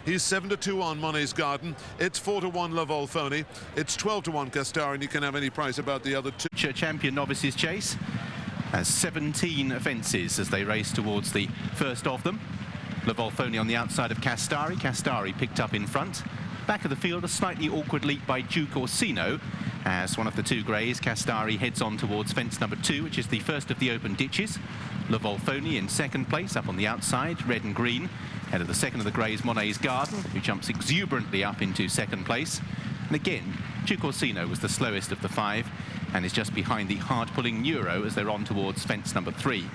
He's 7-2 on Monet's Garden. It's 4-1 La Volfoni. It's 12-1 Castari, and you can have any price about the other two. Champion Novices chase has 17 fences as they race towards the first of them. La Volfoni on the outside of Castari. Castari picked up in front. Back of the field, a slightly awkward leap by Duke Orsino. As one of the two greys, Castari heads on towards fence number 2, which is the first of the open ditches. La Volfoni in second place, up on the outside, red and green. Ahead of the second of the greys, Monet's Garden, who jumps exuberantly up into second place. And again, Duke Orsino was the slowest of the 5 and is just behind the hard-pulling Neuro as they're on towards fence number 3.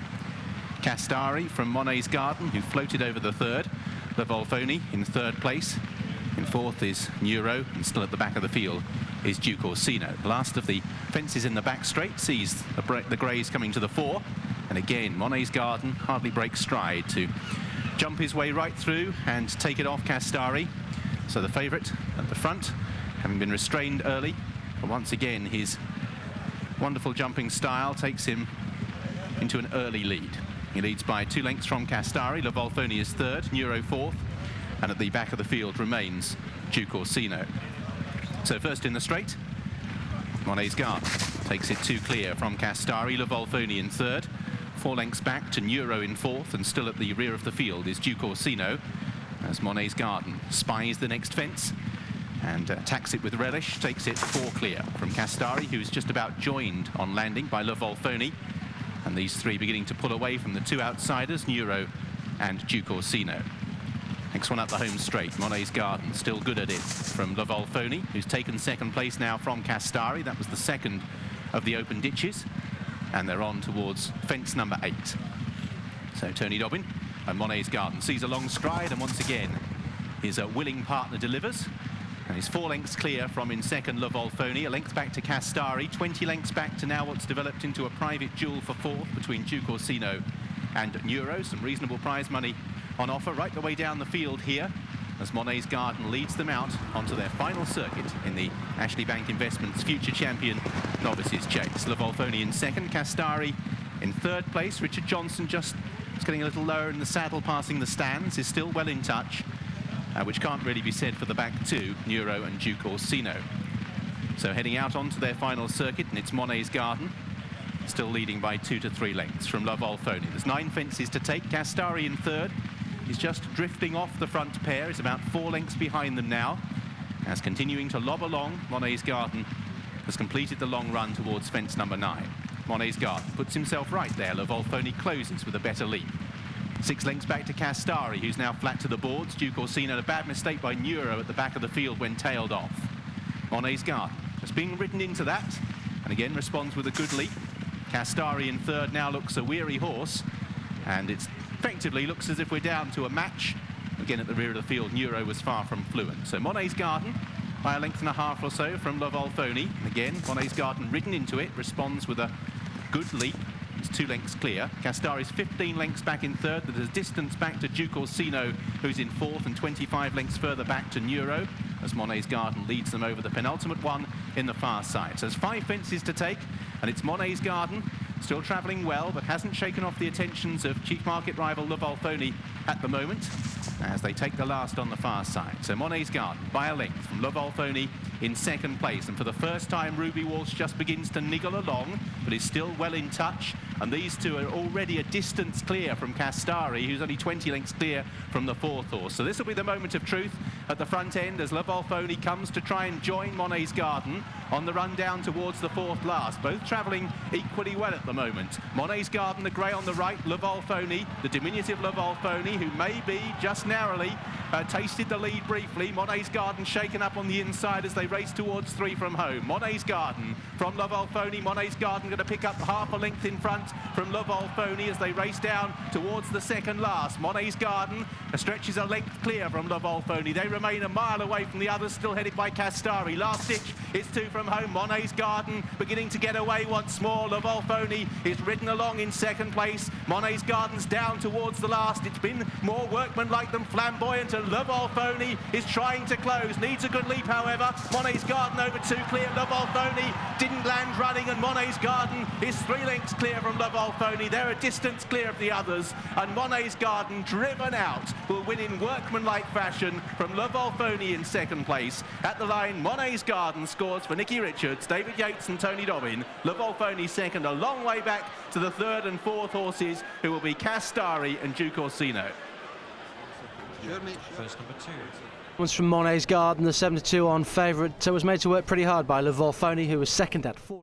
Castari from Monet's Garden, who floated over the third. La Volfoni in third place. In fourth is Neuro, and still at the back of the field is Duke Orsino. The last of the fences in the back straight sees the greys coming to the fore. And again, Monet's Garden hardly breaks stride to jump his way right through and take it off Castari. So the favourite at the front, having been restrained early, but once again his wonderful jumping style takes him into an early lead. He leads by 2 lengths from Castari. La Volfoni is third, Neuro fourth, and at the back of the field remains Duke Orsino. So first in the straight, Monet's Garden takes it 2 clear from Castari. La Volfoni in third, 4 lengths back to Neuro in fourth, and still at the rear of the field is Duke Orsino as Monet's Garden spies the next fence and attacks it with relish, takes it 4 clear from Castari, who's just about joined on landing by La Volfoni, and these 3 beginning to pull away from the 2 outsiders, Neuro and Duke Orsino. Next one up the home straight, Monet's Garden, still good at it from La Volfoni, who's taken second place now from Castari. That was the second of the open ditches, and they're on towards fence number 8. So Tony Dobbin and Monet's Garden sees a long stride, and once again his willing partner delivers, and he's 4 lengths clear from in second La Volfoni, a length back to Castari, 20 lengths back to now what's developed into a private duel for fourth between Duke Orsino and Neuro. Some reasonable prize money on offer right the way down the field here as Monet's Garden leads them out onto their final circuit in the Ashleybank Investments Future Champion Novices Chase. La Volfoni in second, Castari in third place. Richard Johnson just getting a little lower in the saddle, passing the stands, is still well in touch, which can't really be said for the back 2, Neuro and Duke Orsino. So heading out onto their final circuit, and it's Monet's Garden, still leading by 2 to 3 lengths from La Volfoni. There's 9 fences to take. Castari in third. He's just drifting off the front pair. He's about 4 lengths behind them now. As continuing to lob along, Monet's Garden has completed the long run towards fence number 9. Monet's Garden puts himself right there. La Volfoni closes with a better leap. 6 lengths back to Castari, who's now flat to the boards. Duke Orsino, a bad mistake by Neuro at the back of the field when tailed off. Monet's Garden just being ridden into that, and again responds with a good leap. Castari in third now looks a weary horse, and it effectively looks as if we're down to a match. Again at the rear of the field, Neuro was far from fluent. So Monet's Garden by 1.5 lengths or so from La Volfoni. Again, Monet's Garden ridden into it, responds with a good leap. It's 2 lengths clear. Castari's 15 lengths back in third. There's a distance back to Duke Orsino, who's in fourth, and 25 lengths further back to Neuro, as Monet's Garden leads them over the penultimate one in the far side. So there's 5 fences to take, and it's Monet's Garden, still travelling well, but hasn't shaken off the attentions of chief market rival La Volfoni at the moment, as they take the last on the far side. So Monet's Garden by 1 length from La Volfoni in second place, and for the first time Ruby Walsh just begins to niggle along, but is still well in touch, and these 2 are already a distance clear from Castari, who's only 20 lengths clear from the 4th horse. So this will be the moment of truth at the front end as La Volfoni comes to try and join Monet's Garden on the run down towards the 4th last, both travelling equally well at the moment. Monet's Garden, the grey on the right, La Volfoni, the diminutive La Volfoni, who may be just narrowly tasted the lead briefly. Monet's Garden shaken up on the inside as they race towards 3 from home. Monet's Garden from La Volfoni. Monet's Garden going to pick up half a length in front from La Volfoni as they race down towards the second last. Monet's Garden stretches a length clear from La Volfoni. They remain a mile away from the others, still headed by Castari. Last ditch, it's 2 from home. Monet's Garden beginning to get away once more. La Volfoni is ridden along in second place. Monet's Garden's down towards the last. It's been more workmanlike than young, flamboyant, and Le Volfoni is trying to close. Needs a good leap, however. Monet's Garden over 2 clear. Le Volfoni didn't land running, and Monet's Garden is 3 lengths clear from Le Volfoni. They're a distance clear of the others, and Monet's Garden, driven out, will win in workmanlike fashion from Le Volfoni in second place. At the line, Monet's Garden scores for Nicky Richards, David Yates and Tony Dobbin. Le Volfoni second, a long way back to the third and fourth horses, who will be Castari and Duke Orsino. First number 2. One's from Monet's Garden, the 7-2 on favourite, was made to work pretty hard by Le Volfoni, who was second at 4.